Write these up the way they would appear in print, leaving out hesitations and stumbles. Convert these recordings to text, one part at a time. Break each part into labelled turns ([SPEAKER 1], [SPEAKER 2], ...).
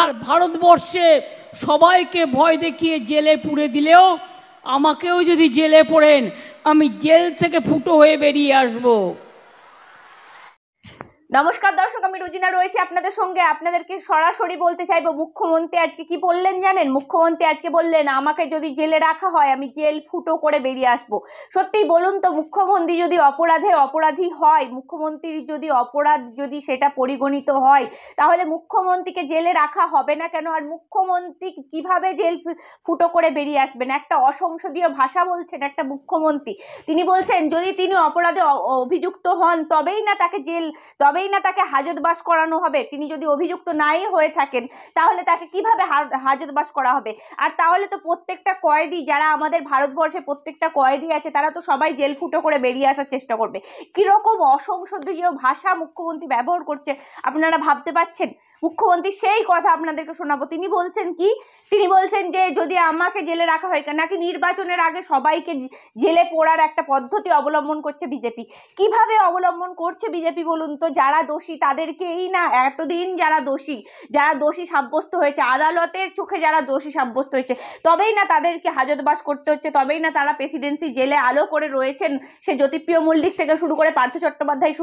[SPEAKER 1] আর ভারতবর্ষে সবাইকে ভয় দেখিয়ে জেলে পুরে দিলেও আমাকেও যদি জেলে পড়েন আমি জেল থেকে ফুটো হয়ে বেরিয়ে আসবো।
[SPEAKER 2] নমস্কার দর্শক, আমি রুজিনা রয়েছি আপনাদের সঙ্গে। আপনাদেরকে সরাসরি বলতে চাইবো, মুখ্যমন্ত্রী আজকে কি বললেন জানেন? মুখ্যমন্ত্রী আজকে বললেন, আমাকে যদি জেলে রাখা হয় আমি জেল ফুটো করে বেরিয়ে আসবো। সত্যি বলুন তো, মুখ্যমন্ত্রী যদি অপরাধী হয়, মুখ্যমন্ত্রীর যদি অপরাধ যদি সেটা পরিগণিত হয়, তাহলে মুখ্যমন্ত্রীকে জেলে রাখা হবে না কেন? আর মুখ্যমন্ত্রী কিভাবে জেল ফুটো করে বেরিয়ে আসবেন? একটা অসংসদীয় ভাষা বলছেন একটা মুখ্যমন্ত্রী। তিনি বলছেন যদি তিনি অপরাধে অভিযুক্ত হন তবেই না তাকে হাজতবাস করানো হবে। তিনি যদি অভিযুক্ত নাই হয়ে থাকেন তাহলে তাকে কিভাবে হাজতবাস করা হবে? আর তাহলে তো প্রত্যেকটা কয়েদি, যারা আমাদের ভারতবর্ষে প্রত্যেকটা কয়েদি আছে, তারা তো সবাই জেল ফুটো করে বেরিয়ে আসার চেষ্টা করবে। কিরকম অসংসদীয় ভাষা মুখ্যমন্ত্রী ব্যবহার করছে আপনারা ভাবতে পারছেন? মুখ্যমন্ত্রী সেই কথা আপনাদেরকে শোনাবো। তিনি বলছেন যে যদি আমাকে জেলে রাখা হয়, নাকি নির্বাচনের আগে সবাইকে জেলে পোড়ার একটা পদ্ধতি অবলম্বন করছে বিজেপি। কিভাবে অবলম্বন করছে বিজেপি বলুন তো? যারা দোষী তাদেরকেই না, এতদিন যারা দোষী সাব্যস্ত হয়েছে, আদালতের চোখে যারা দোষী সাব্যস্ত হয়েছে, তবেই না তাদেরকে হাজতবাস করতে হচ্ছে, তবেই না তারা প্রেসিডেন্সি জেলে আলো করে রয়েছেন। সে জ্যোতিপ্রিয় মল্লিক থেকে শুরু করে পার্থ চট্টোপাধ্যায়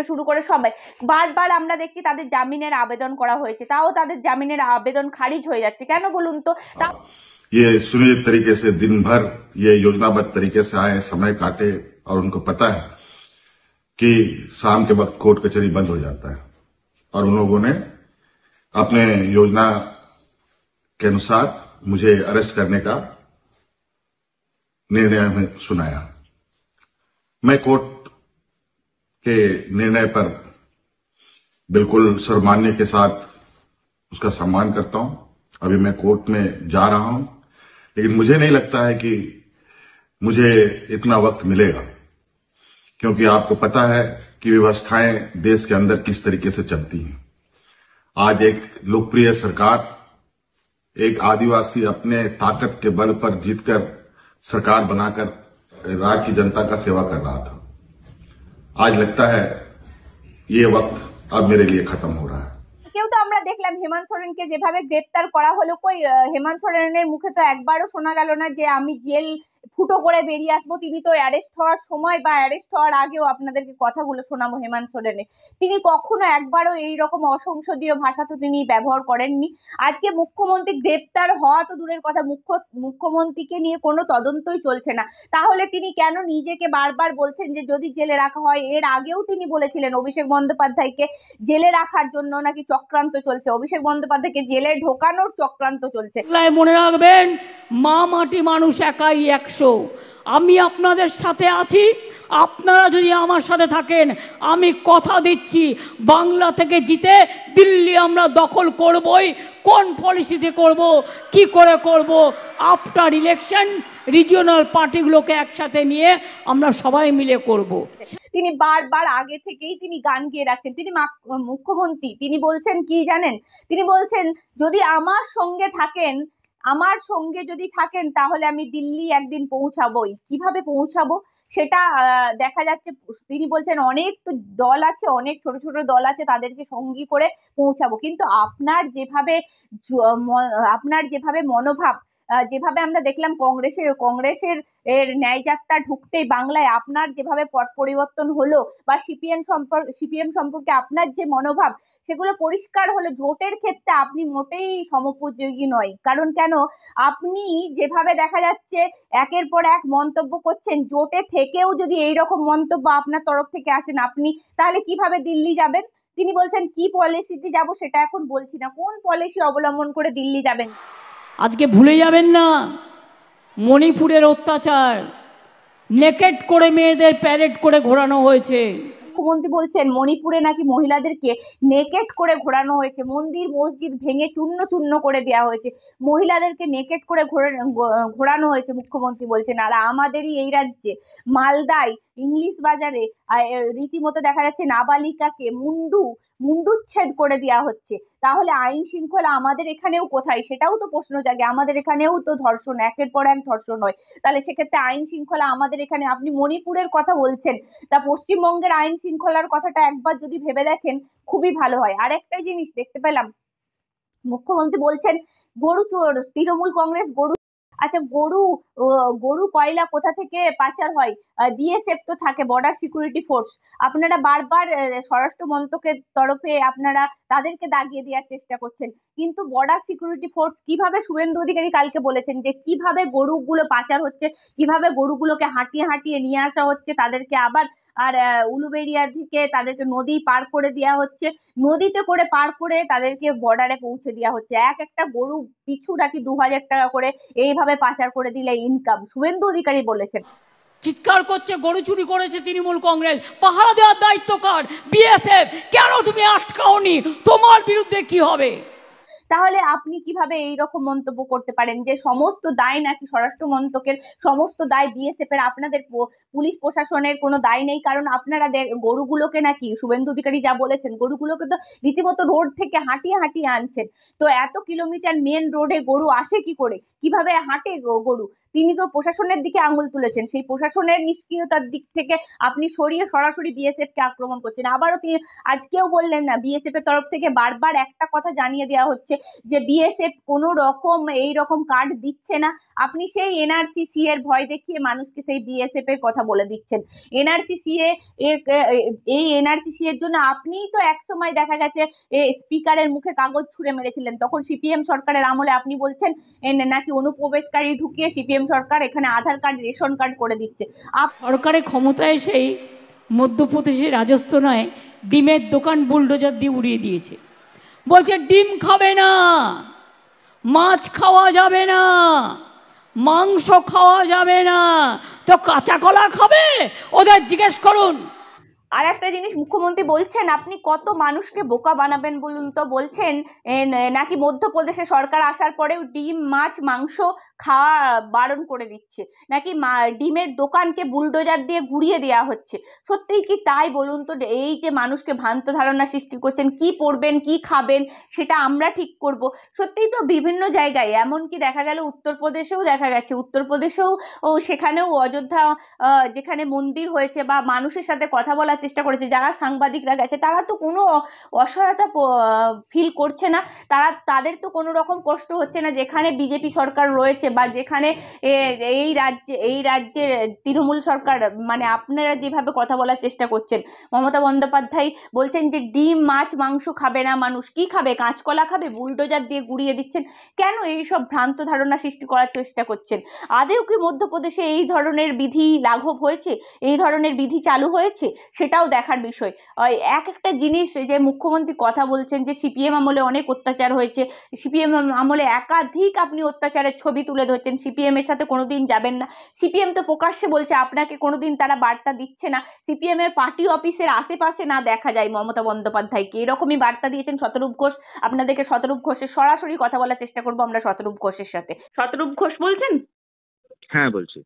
[SPEAKER 2] শুরু করে সবাই। বারবার আমরা দেখছি তাদের জামিনের আবেদন করা হয়েছে, তাও তাদের জামিনের আবেদন খারিজ হয়ে যাচ্ছে। কেন বলুন তো?
[SPEAKER 3] ये सुनियोजित तरीके से दिन भर ये योजनाबद्ध तरीके से आए, समय काटे, और उनको पता है कि शाम के वक्त कोर्ट कचहरी बंद हो जाता है, और उन लोगों ने अपने योजना के अनुसार मुझे अरेस्ट करने का निर्णय हमें सुनाया। मैं कोर्ट के निर्णय पर बिल्कुल सर्वमान्य के साथ उसका सम्मान करता हूं। अभी मैं कोर्ट में जा रहा हूं, लेकिन मुझे नहीं लगता है कि मुझे इतना वक्त मिलेगा, क्योंकि आपको पता है कि व्यवस्थाएं देश के अंदर किस तरीके से चलती हैं। आज एक लोकप्रिय सरकार, एक आदिवासी अपने ताकत के बल पर जीतकर सरकार बनाकर राज्य की जनता का सेवा कर रहा था। आज लगता है ये वक्त अब मेरे लिए खत्म हो रहा है।
[SPEAKER 2] কেউ তো আমরা দেখলাম হেমন্ত সোরেনকে যেভাবে গ্রেপ্তার করা হলো, কই হেমন্ত সোরেনের মুখে তো একবারও শোনা গেল না যে আমি জেল ফুটো করে বেরিয়ে আসবো। তিনি তো অ্যারেস্ট হওয়ার সময় বা অ্যারেস্ট হওয়ার আগেও আপনাদেরকে কথাগুলো শোনাবো হেমন্ত সোরেনের, তিনি কখনো একবারও এইরকম অসংসদীয় ভাষা তো তিনি ব্যবহার করেননি। আজকে মুখ্যমন্ত্রী গ্রেপ্তার হওয়া তো দূরের কথা, মুখ্যমন্ত্রীকে নিয়ে কোনো তদন্তই চলছে না, তাহলে তিনি কেন নিজেকে বারবার বলছেন যে যদি জেলে রাখা হয়? এর আগেও তিনি বলেছিলেন অভিষেক বন্দ্যোপাধ্যায়কে জেলে রাখার জন্য নাকি চক্রান্ত চলছে, অভিষেক বন্দ্যোপাধ্যায়কে জেলে ঢোকানোর চক্রান্ত চলছে।
[SPEAKER 1] মনে রাখবেন, মা মাটি মানুষ একাই 100। আমি আপনাদের সাথে আছি, আপনারা যদি আমার সাথে থাকেন আমি কথা দিচ্ছি বাংলা থেকে জিতে দিল্লি আমরা দখল করবই। কোন পলিসিতে করব, কি করে করব, আফটার ইলেকশন রিজিওনাল পার্টিগুলোকে একসাথে নিয়ে আমরা সবাই মিলে করব।
[SPEAKER 2] তিনি বারবার আগে থেকেই তিনি গান গেয়ে রাখছেন। তিনি মুখ্যমন্ত্রী, তিনি বলছেন কি জানেন? তিনি বলছেন যদি আমার সঙ্গে যদি থাকেন তাহলে আমি দিল্লি একদিন পৌঁছাবোই। কিভাবে পৌঁছাবো সেটা দেখা যাচ্ছে। তিনি বলছেন অনেক দল আছে, অনেক ছোট ছোট দল আছে, তাদেরকে সঙ্গী করে পৌঁছাবো। কিন্তু আপনার যেভাবে মনোভাব, যেভাবে আমরা দেখলাম কংগ্রেসের ন্যায় যাত্রা ঢুকতেই বাংলায় আপনার যেভাবে পট পরিবর্তন হলো, বা সিপিএম সম্পর্কে আপনার যে মনোভাব, সেগুলো পরিষ্কার হলো জোটের ক্ষেত্রে আপনি মোটেই সমোপযোগী নয়। কারণ কেন? আপনি যেভাবে দেখা যাচ্ছে একের পর এক মন্তব্য করছেন, জোটে থেকেও যদি এইরকম মন্তব্য আপনার তরফ থেকে আসেন, আপনি তাহলে কিভাবে দিল্লি যাবেন? তিনি বলছেন কি পলিসিতে যাব সেটা এখন বলছি না, কোন পলিসি অবলম্বন করে দিল্লি যাবেন।
[SPEAKER 1] আজকে ভুলে যাবেন না মণিপুরের অত্যাচার, নেকেট করে মেয়েদের প্যারেড করে ঘোরানো হয়েছে।
[SPEAKER 2] মুখ্যমন্ত্রী বলছেন মণিপুরে নাকি মহিলাদেরকে নেকেট করে ঘোরানো হয়েছে, মন্দির মসজিদ ভেঙে চূর্ণ চূর্ণ করে দেওয়া হয়েছে, মহিলাদেরকে নেকেট করে ঘোরানো হয়েছে মুখ্যমন্ত্রী বলছেন। আর আমাদেরই এই রাজ্যে মালদায় ইংলিশ বাজারে রীতিমতো দেখা যাচ্ছে নাবালিকাকে মুন্ডুচ্ছেদ করে দেওয়া হচ্ছে। তাহলে আইন শৃঙ্খলা আমাদের এখানেও কোথায়? সেটাও তো প্রশ্ন জাগে। আমাদের এখানেও তো ধর্ষণ, একের পর এক ধর্ষণ হয়, তাহলে সেক্ষেত্রে আইন শৃঙ্খলা আমাদের এখানে। আপনি মণিপুরের কথা বলছেন, তা পশ্চিমবঙ্গের আইন শৃঙ্খলার কথাটা একবার যদি ভেবে দেখেন খুবই ভালো হয়। আর একটা জিনিস দেখতে পেলাম, মুখ্যমন্ত্রী বলছেন গরু চোর, তৃণমূল কংগ্রেস গরু। আচ্ছা, গরু কয়লা কোথা থেকে পাচার হয়? বিএসএফ তো থাকে, বর্ডার সিকিউরিটি ফোর্স। আপনারা বারবার স্বরাষ্ট্র মন্ত্রকের তরফে আপনারা তাদেরকে দাগিয়ে দেওয়ার চেষ্টা করছেন, কিন্তু বর্ডার সিকিউরিটি ফোর্স কিভাবে, শুভেন্দু অধিকারী কালকে বলেছেন যে কিভাবে গরুগুলো পাচার হচ্ছে, কিভাবে গরুগুলোকে হাঁটিয়ে হাঁটিয়ে নিয়ে আসা হচ্ছে, তাদেরকে আবার উলুবেড়িয়া থেকে তাদেরকে নদী পার করে দেওয়া হচ্ছে, নদীতে করে পার করে তাদেরকে বর্ডারে পৌঁছে দেওয়া হচ্ছে। এক একটা গরু পিছু নাকি 2000 টাকা করে এইভাবে পাচার করে দিলে ইনকাম, শুভেন্দু অধিকারী বলেছেন।
[SPEAKER 1] চিৎকার করছে গরু চুরি করেছে তৃণমূল কংগ্রেস, পাহারা দেওয়ার দায়িত্ব কার? বিএসএফ। কেন তুমি আটকাওনি? তোমার বিরুদ্ধে কি হবে?
[SPEAKER 2] তাহলে আপনি কিভাবে এই রকম মন্তব্য করতে পারেন যে সমস্ত দায় নাকি স্বরাষ্ট্র মন্ত্রকের, সমস্ত দায় বিএসএফ এর, আপনাদের পুলিশ প্রশাসনের কোনো দায় নেই? কারণ আপনারা গরুগুলোকে নাকি, শুভেন্দু অধিকারী যা বলেছেন, গরুগুলোকে তো রীতিমতো রোড থেকে হাঁটিয়ে হাঁটিয়ে আনছেন। তো এত কিলোমিটার মেন রোডে গরু আসে কি করে, কিভাবে হাঁটে গরু? তিনি তো প্রশাসনের দিকে আঙুল তুলেছেন, সেই প্রশাসনের নিষ্ক্রিয়তার দিক থেকে আপনি সরিয়ে সরাসরি বিএসএফ কে আক্রমণ করছেন। আবারও তিনি আজকেও বললেন না, বিএসএফ এর তরফ থেকে বারবার একটা কথা জানিয়ে দেওয়া হচ্ছে যে বিএসএফ কোনো রকম এই রকম কার্ড দিচ্ছে না। আপনি সেই এনআরসি এর ভয় দেখিয়ে মানুষকে সেই বিএসএফ এর কথা বলে দিচ্ছেন। এনআরসি এই এনআরসি এর জন্য আপনিই তো একসময় দেখা গেছে স্পিকারের মুখে কাগজ ছুঁড়ে মেরেছিলেন, তখন সিপিএম সরকারের আমলে। আপনি বলছেন নাকি অনুপ্রবেশকারী ঢুকিয়ে সিপিএম সরকার এখানে আধার কার্ড, রেশন কার্ড করে দিচ্ছে।
[SPEAKER 1] সরকারের ক্ষমতায় এসেই মধ্যপ্রদেশে, রাজস্থানে ডিমের দোকান বুলডোজার দিয়ে উড়িয়ে দিয়েছে। বলছে ডিম খাবে না, মাছ খাওয়া যাবে না, মাংস খাওয়া যাবে না, তো কাঁচা কলা খাবে? ওদের জিজ্ঞেস করুন।
[SPEAKER 2] আর একটা জিনিস মুখ্যমন্ত্রী বলছেন, আপনি কত মানুষকে বোকা বানাবেন বলুন তো। বলছেন নাকি মধ্যপ্রদেশে সরকার আসার পরেও ডিম, মাছ, মাংস খাওয়া বারণ করে দিচ্ছে, নাকি ডিমের দোকানকে বুলডোজার দিয়ে ঘুরিয়ে দেওয়া হচ্ছে। সত্যিই কি তাই বলুন তো? এই যে মানুষকে ভ্রান্ত ধারণা সৃষ্টি করছেন, কি পড়বেন কি খাবেন সেটা আমরা ঠিক করব। সত্যিই তো বিভিন্ন জায়গায়, এমনকি দেখা গেল উত্তরপ্রদেশেও দেখা গেছে, উত্তরপ্রদেশেও সেখানেও অযোধ্যা যেখানে মন্দির হয়েছে বা মানুষের সাথে কথা বলার চেষ্টা করেছে, যারা সাংবাদিকরা গেছে তারা তো কোনো অসহায়তা ফিল করছে না, তাদের তো কোনো রকম কষ্ট হচ্ছে না। যেখানে বিজেপি সরকার রয়েছে বা যেখানে এই রাজ্যের তৃণমূল সরকার, মানে আপনারা যেভাবে কথা বলার চেষ্টা করছেন, মমতা বন্দ্যোপাধ্যায় বলছেন যে ডিম, মাছ, মাংস খাবে না মানুষ, কি খাবে? কাঁচকলা খাবে? বুলডোজার দিয়ে গুড়িয়ে দিচ্ছেন। কেন এইসব ভ্রান্ত ধারণা সৃষ্টি করার চেষ্টা করছেন? আদেও কি মধ্যপ্রদেশে এই ধরনের বিধি লাঘব হয়েছে, এই ধরনের বিধি চালু হয়েছে? সেটাও দেখার বিষয়। এক একটা জিনিস যে মুখ্যমন্ত্রী কথা বলছেন যে সিপিএম আমলে অনেক অত্যাচার হয়েছে, সিপিএম আমলে একাধিক আপনি অত্যাচারের ছবি তুলে ধরছেন, সিপিএম এর সাথে কোনোদিন যাবেন না। সিপিএম তো প্রকাশ্যে বলছে আপনাকে কোনোদিন তারা বার্তা দিচ্ছে না, সিপিএম এর পার্টি অফিসের আশেপাশে না দেখা যায় মমতা বন্দ্যোপাধ্যায়কে। এরকমই বার্তা দিয়েছেন শতরূপ ঘোষ। আপনাদেরকে শতরূপ ঘোষের সরাসরি কথা বলার চেষ্টা করবো আমরা শতরূপ ঘোষের সাথে। শতরূপ ঘোষ বলছেন?
[SPEAKER 4] হ্যাঁ বলছি।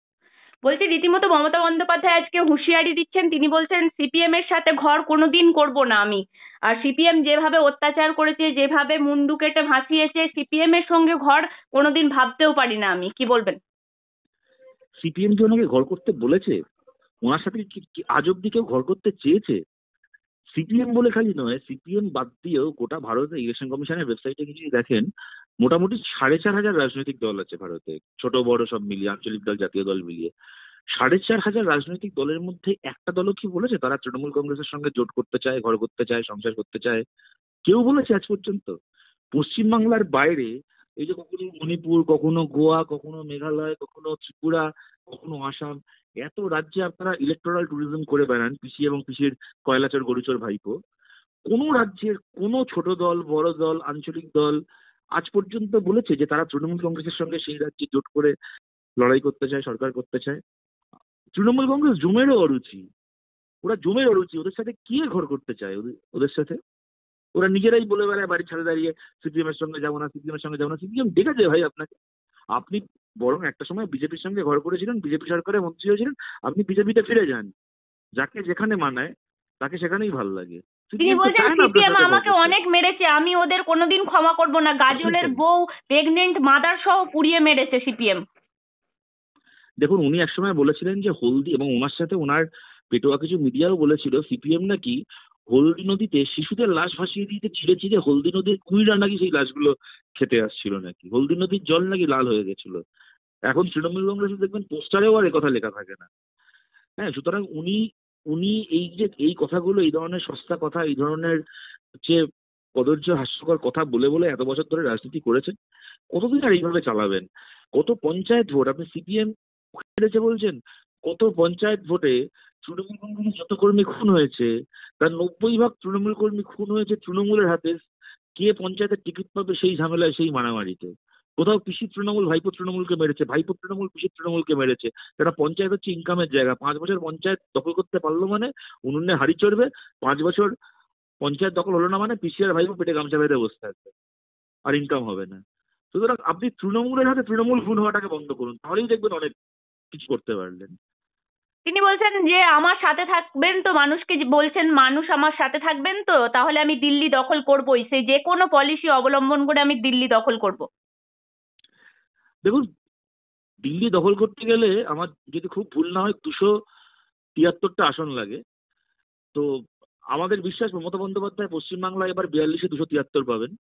[SPEAKER 2] বলছি রীতিমতো মমতা বন্দ্যোপাধ্যায় আজকে হুঁশিয়ারি দিচ্ছেন, তিনি বলছেন সিপিএম এর সাথে ঘর কোনোদিন করব না আমি। আর সিপিএম যেভাবে অত্যাচার করেছে, যেভাবে মুন্ডু কেটে ভাসিয়েছে, সিপিএম এর সঙ্গে ঘর কোনোদিন ভাবতেও পারি না আমি। কি বলবেন?
[SPEAKER 4] সিপিএম কি ওনাকে ঘর করতে বলেছে? ওনার সাথে কি আজ অব্দি কেউ ঘর করতে চেয়েছে? সিপিএম বলে খালি নয়, সিপিএম বাদ দিয়েও গোটা ভারতে ইলেকশন কমিশনের ওয়েবসাইটে কিছু দেখেন, মোটামুটি 4,500 রাজনৈতিক দল আছে ভারতে, ছোট বড় সব মিলিয়ে, আঞ্চলিক দল, জাতীয় দল মিলিয়ে 4,500 রাজনৈতিক দলের মধ্যে একটা দলও কি বলেছে তারা তৃণমূল কংগ্রেসের সঙ্গে জোট করতে চায়, ঘর করতে চায়, সংসার করতে চায়? কেউ বলেছে আজ পর্যন্ত? পশ্চিমবাংলার বাইরে এই যে কখনো মণিপুর, কখনো গোয়া, কখনো মেঘালয়, কখনো ত্রিপুরা, কখনো আসাম, এত রাজ্যে আপনারা ইলেকটোরাল ট্যুরিজম করে বেড়ান, পিসি এবং পিসির কয়লাচর গরুচর ভাইপো। কোন রাজ্যের কোন ছোট দল, বড় দল, আঞ্চলিক দল আজ পর্যন্ত বলেছে যে তারা তৃণমূল কংগ্রেসের সঙ্গে সেই রাজ্যে জোট করে লড়াই করতে চায়, সরকার করতে চায়? তৃণমূল কংগ্রেস জমেরও অরুচি, ওরা জমের অরুচি, ওদের সাথে কে ঘর করতে চায়? ওদের সাথে ওরা নিজেরাই বলে বেড়ায় বাড়ির ছাড়ে দাঁড়িয়ে সিপিএম এর সঙ্গে যাবো না, সিপিএম এর সঙ্গে যাবো না। সিপিএম ডেকেছে ভাই আপনাকে? আপনি বরং একটা সময় বিজেপির সঙ্গে ঘর করেছিলেন, বিজেপি সরকারের মন্ত্রী হয়েছিলেন, আপনি বিজেপিতে ফিরে যান। যাকে যেখানে মানায় তাকে সেখানেই ভালো লাগে।
[SPEAKER 2] তিনি বলছেন সিপিএম আমাকে অনেক মেরেছে, আমি ওদের কোনোদিন ক্ষমা করব না। গাজলের বউ, প্রেগনেন্ট মাদার সহ পুড়িয়ে মেরেছে সিপিএম।
[SPEAKER 4] দেখুন, উনি একসময় বলেছিলেন যে হলদি, এবং ওনার সাথে ওনার পেটোয়া কিছু মিডিয়াও বলেছিল সিপিএম নাকি হলদি নদীতে শিশুদের লাশ ভাসিয়ে দিতে চিড়ে চিড়ে হলদি নদীর কুমিরা নাকি সেই লাশগুলো খেতে আসছিল নাকি, হলদি নদীর জল নাকি লাল হয়ে গেছিল। এখন তৃণমূল কংগ্রেসে দেখবেন পোস্টারেও আর কথা লেখা থাকে না। হ্যাঁ, সুতরাং উনি উনি এই যে এই কথাগুলো, এই ধরনের সস্তা কথা, এই ধরনের হচ্ছে কদর্য হাস্যকর কথা বলে বলে এত বছর ধরে রাজনীতি করেছেন, কতদিন আর এইভাবে চালাবেন? কত পঞ্চায়েত ভোট আপনি সিপিএম হেরেছে বলছেন, কত পঞ্চায়েত ভোটে তৃণমূল কংগ্রেসের যত কর্মী খুন হয়েছে তার 90% তৃণমূল কর্মী খুন হয়েছে তৃণমূলের হাতে। কে পঞ্চায়েতের টিকিট পাবে সেই ঝামেলায়, সেই মারামারিতে। কোথাও পিসি তৃণমূল ভাইপো তৃণমূলকে মেরেছে, ভাইপো তৃণমূল পিসি তৃণমূলকে মেরেছে। একটা পঞ্চায়েত হচ্ছে ইনকামের জায়গা, 5 বছর পঞ্চায়েত দখল করতে পারলো মানে উনুনে হাড়ি চড়বে, 5 বছর পঞ্চায়েত দখল হলো না মানে পিসি আর ভাইপো পেটে গামছা বেঁধে বসে থাকবে, আর ইনকাম হবে না। সুতরাং আপনি তৃণমূলের হাতে তৃণমূল খুন হওয়াটাকে বন্ধ করুন, তাহলেই দেখবেন অনেক কিছু করতে পারলেন।
[SPEAKER 2] তিনি বলছেন যে আমার সাথে থাকবেন তো, মানুষকে যে বলছেন মানুষ আমার সাথে থাকবেন তো, তাহলে আমি দিল্লি দখল করবোই, সে যে কোনো পলিসি অবলম্বন করে আমি দিল্লি দখল করব।
[SPEAKER 4] দেখুন, দিল্লি দখল করতে গেলে আমার যদি খুব ভুল না হয় 273টা আসন লাগে। তো আমাদের বিশ্বাস মমতা বন্দ্যোপাধ্যায় পশ্চিমবাংলায় এবার 42-এ 273 পাবেন।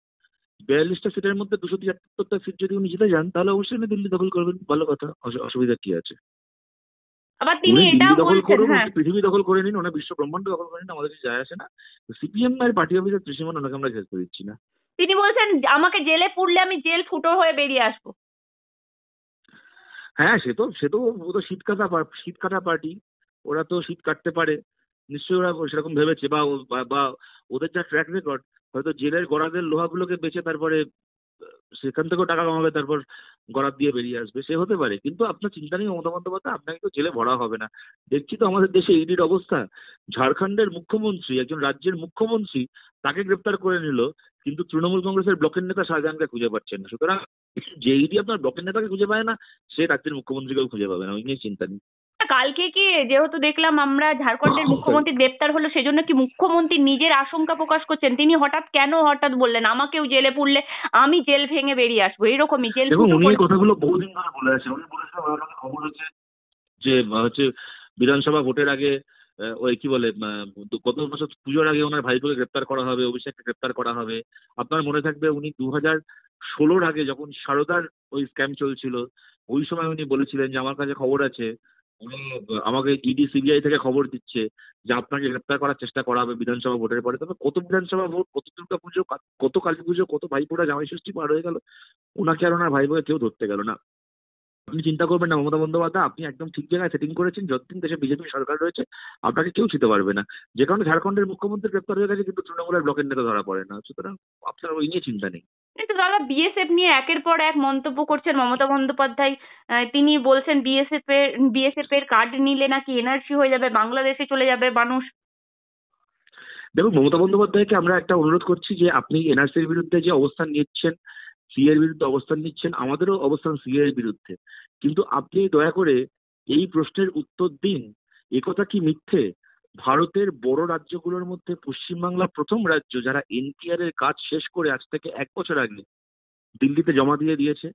[SPEAKER 4] 42টা সিটের মধ্যে 273টা সিট যদি উনি জিতে যান তাহলে অবশ্যই উনি দিল্লি দখল করবেন, ভালো কথা, অসুবিধা কি আছে?
[SPEAKER 2] আবার তিনি
[SPEAKER 4] উনি দিল্লি
[SPEAKER 2] এটাও
[SPEAKER 4] দখল
[SPEAKER 2] বলছেন,
[SPEAKER 4] করুন,
[SPEAKER 2] হ্যাঁ,
[SPEAKER 4] উনি পৃথিবী দখল করে নিন, ওনার বিশ্ব ব্রহ্মাণ্ড দখল করে নিন, আমাদের কিছু যায় আসে না। সিপিএম এর পার্টি অফিসের ত্রিসীমান ওনাকে আমরা ঘেঁচতে দিচ্ছি না।
[SPEAKER 2] তিনি বলছেন আমাকে জেলে পুরলে আমি জেল ফুটো হয়ে বেরিয়ে আসবো।
[SPEAKER 4] হ্যাঁ, সে তো ও তো শীত কাটা পার্টি, ওরা তো শীত কাটতে পারে, নিশ্চয়ই ওরা সেরকম ভেবেছে, বা ওদের যা ট্র্যাক রেকর্ড, হয়তো জেলের গড়াদের লোহাগুলোকে বেচে তারপরে সেখান থেকেও টাকা কামাবে, তারপর গড়াত দিয়ে বেরিয়ে আসবে, সে হতে পারে। কিন্তু আপনার চিন্তা নেই মমতা বন্দ্যোপাধ্যায়, আপনাকে তো জেলে ভরা হবে না। দেখছি তো আমাদের দেশে ইডির অবস্থা। ঝাড়খণ্ডের মুখ্যমন্ত্রী, একজন রাজ্যের মুখ্যমন্ত্রী, তাকে গ্রেপ্তার করে নিল, কিন্তু তৃণমূল কংগ্রেসের ব্লকের নেতা শাহজাহানকে খুঁজে পাচ্ছেন না। সুতরাং যে ইডি আপনার ব্লকের নেতাকে খুঁজে পায় না, সে রাজ্যের মুখ্যমন্ত্রীকেও খুঁজে পাবে না, ওই নিয়ে চিন্তা নেই।
[SPEAKER 2] কালকে কি, যেহেতু দেখলাম আমরা ঝাড়খণ্ডের মুখ্যমন্ত্রী গ্রেপ্তার হলো, সেজন্য কি মুখ্যমন্ত্রী নিজের আশঙ্কা প্রকাশ করছেন? তিনি হঠাৎ বললেন আমাকেও জেলে পুরলে আমি জেল ভেঙে বেরিয়ে আসবো, এরকমই জেল
[SPEAKER 4] দেখুন,
[SPEAKER 2] ফুটো
[SPEAKER 4] উনি
[SPEAKER 2] করে।
[SPEAKER 4] এই কথাগুলো বহুদিন ধরে বলে আছে। উনি বলেছেন, আমার কাছে খবর আছে যে হচ্ছে বিধানসভা ভোটের আগে ওই কি বলে গত বছর পুজোর আগে ওনার ভাইপোকে গ্রেপ্তার করা হবে, অভিষেককে গ্রেপ্তার করা হবে। আপনার মনে থাকবে উনি 2016-র আগে যখন সারদার ওই স্ক্যাম চলছিল, ওই সময় উনি বলেছিলেন যে আমার কাছে খবর আছে, উনি আমাকে ইডি সিবিআই থেকে খবর দিচ্ছে যে আপনাকে গ্রেপ্তার করার চেষ্টা করা হবে বিধানসভা ভোটের পরে। তবে কত বিধানসভা ভোট, কত দুর্গা পুজো, কত কালী পুজো, কত ভাইপোরা জামাই ষষ্ঠী পার হয়ে গেল, ওনাকে আর ওনার ভাইপোকে কেউ ধরতে গেল না। আপনি চিন্তা করবেন না মমতা বন্দ্যোপাধ্যায়, আপনি একদম ঠিক জায়গায় সেটিং করেছেন। যতদিন দেশে বিজেপি সরকার রয়েছে আপনাকে কেউ ছুতে পারবে না। যে কারণে ঝাড়খণ্ডের মুখ্যমন্ত্রী গ্রেপ্তার হয়ে গেছে, কিন্তু তৃণমূলের ব্লকের নেতা ধরা পড়ে না। সুতরাং আপনার ওই নিয়ে চিন্তা নেই।
[SPEAKER 2] কিন্তু দাদা, বিএসএফ নিয়ে একের পর এক মন্তব্য করছেন মমতা বন্দ্যোপাধ্যায়। তিনি বলছেন বিএসএফ এর কার্ড নিলে নাকি এনআরসি হয়ে যাবে, বাংলাদেশে চলে যাবে মানুষ।
[SPEAKER 4] দেখুন, মমতা বন্দ্যোপাধ্যায়কে আমরা একটা অনুরোধ করছি যে আপনি এনআরসির বিরুদ্ধে যে অবস্থান নিচ্ছেন, সিএর বিরুদ্ধে অবস্থান নিচ্ছেন, আমাদেরও অবস্থান সিএর বিরুদ্ধে, কিন্তু আপনি দয়া করে এই প্রশ্নের উত্তর দিন, একথা কি মিথ্যে ভারতের বড় রাজ্যগুলোর মধ্যে পশ্চিমবাংলা প্রথম রাজ্য যারা এনপিআর এর কাজ শেষ করে আজ থেকে 1 বছর আগে দিল্লিতে জমা দিয়ে দিয়েছে,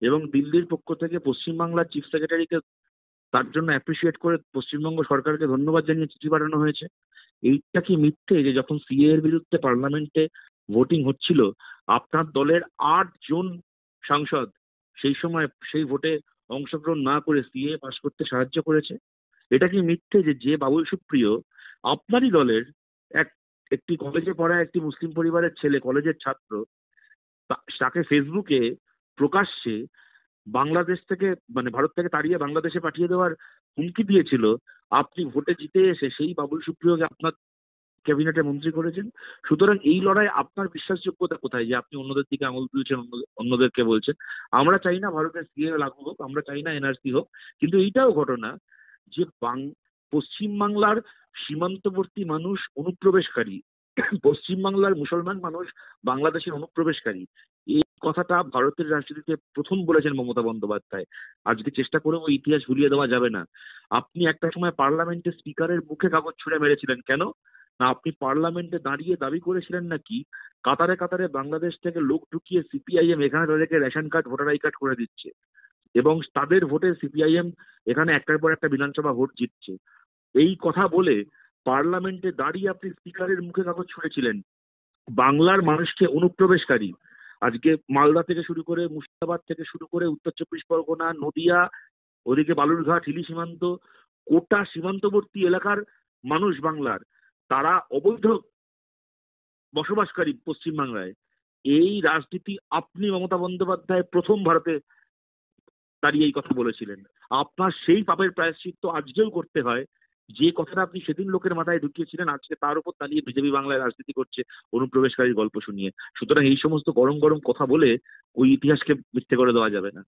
[SPEAKER 4] এবং দিল্লির পক্ষ থেকে পশ্চিমবাংলার চিফ সেক্রেটারিকে তার জন্য অ্যাপ্রিসিয়েট করে পশ্চিমবঙ্গ সরকারকে ধন্যবাদ জানিয়ে চিঠি পাঠানো হয়েছে। এইটা কি মিথ্যে যে যখন সিএ এর বিরুদ্ধে পার্লামেন্টে ভোটিং হচ্ছিল, আপনার দলের 8 জন সাংসদ সেই সময় সেই ভোটে অংশগ্রহণ না করে সিএ পাস করতে সাহায্য করেছে? এটা কি মিথ্যে যে বাবুল সুপ্রিয় আপনারই দলের একটি কলেজে পড়া একটি মুসলিম পরিবারের ছেলে, কলেজের ছাত্র, তাকে ফেসবুকে প্রকাশ্যে বাংলাদেশ থেকে মানে ভারত থেকে তাড়িয়ে বাংলাদেশে পাঠিয়ে দেওয়ার হুমকি দিয়েছিল, আপনি ভোটে জিতে এসে সেই বাবুল সুপ্রিয়কে আপনার ক্যাবিনেটে মন্ত্রী করেছেন? সুতরাং এই লড়াই আপনার বিশ্বাসযোগ্যতা কোথায় যে আপনি অন্যদের দিকে আঙুল তুলছেন, অন্যদেরকে বলছেন? আমরা চাই না ভারতের সিএ লাগু হোক, আমরা চাই না এনআরসি হোক, কিন্তু এইটাও ঘটনা যে পশ্চিমবাংলার সীমান্তবর্তী মানুষ অনুপ্রবেশকারী, পশ্চিমবাংলার মুসলমান মানুষ বাংলাদেশের অনুপ্রবেশকারী, এই কথাটা ভারতের রাজনীতিতে প্রথম বলেছেন মমতা বন্দ্যোপাধ্যায়। আজকে চেষ্টা করেও ইতিহাস ভুলিয়ে দেওয়া যাবে না। আপনি একটা সময় পার্লামেন্টে স্পিকারের মুখে কাগজ ছুঁড়ে মেরেছিলেন, কেন না আপনি পার্লামেন্টে দাঁড়িয়ে দাবি করেছিলেন নাকি কাতারে কাতারে বাংলাদেশ থেকে লোক ঢুকিয়ে সিপিআইএম এখানে তাদেরকে ration card, voter I card করে দিচ্ছে, এবং তাদের ভোটে সিপিআইএম এখানে একটার পর একটা বিধানসভা ভোট জিতছে। এই কথা বলে পার্লামেন্টে দাঁড়িয়ে আপনি স্পিকারের মুখে কাগজ ছুঁড়েছিলেন বাংলার মানুষকে অনুপ্রবেশকারী। আজকে মালদা থেকে শুরু করে মুর্শিদাবাদ থেকে শুরু করে উত্তর চব্বিশ পরগনা, নদিয়া, ওদিকে বালুরঘাট, হিলি সীমান্ত, কোটা সীমান্তবর্তী এলাকার মানুষ বাংলার, তারা অবৈধ বসবাসকারী পশ্চিমবাংলায়। এই রাজনীতি আপনি মমতা বন্দ্যোপাধ্যায় প্রথম ভারতে দাঁড়িয়ে এই কথা বলেছিলেন। আপনার সেই পাপের প্রায়শ্চিত্ত আজকেও করতে হয়। যে কথাটা আপনি সেদিন লোকের মাথায় ঢুকিয়েছিলেন, আজকে তার উপর দাঁড়িয়ে বিজেপি বাংলায় রাজনীতি করছে অনুপ্রবেশকারীর গল্প শুনিয়ে। সুতরাং এই সমস্ত গরম গরম কথা বলে ওই ইতিহাসকে মিথ্যে করে দেওয়া যাবে না।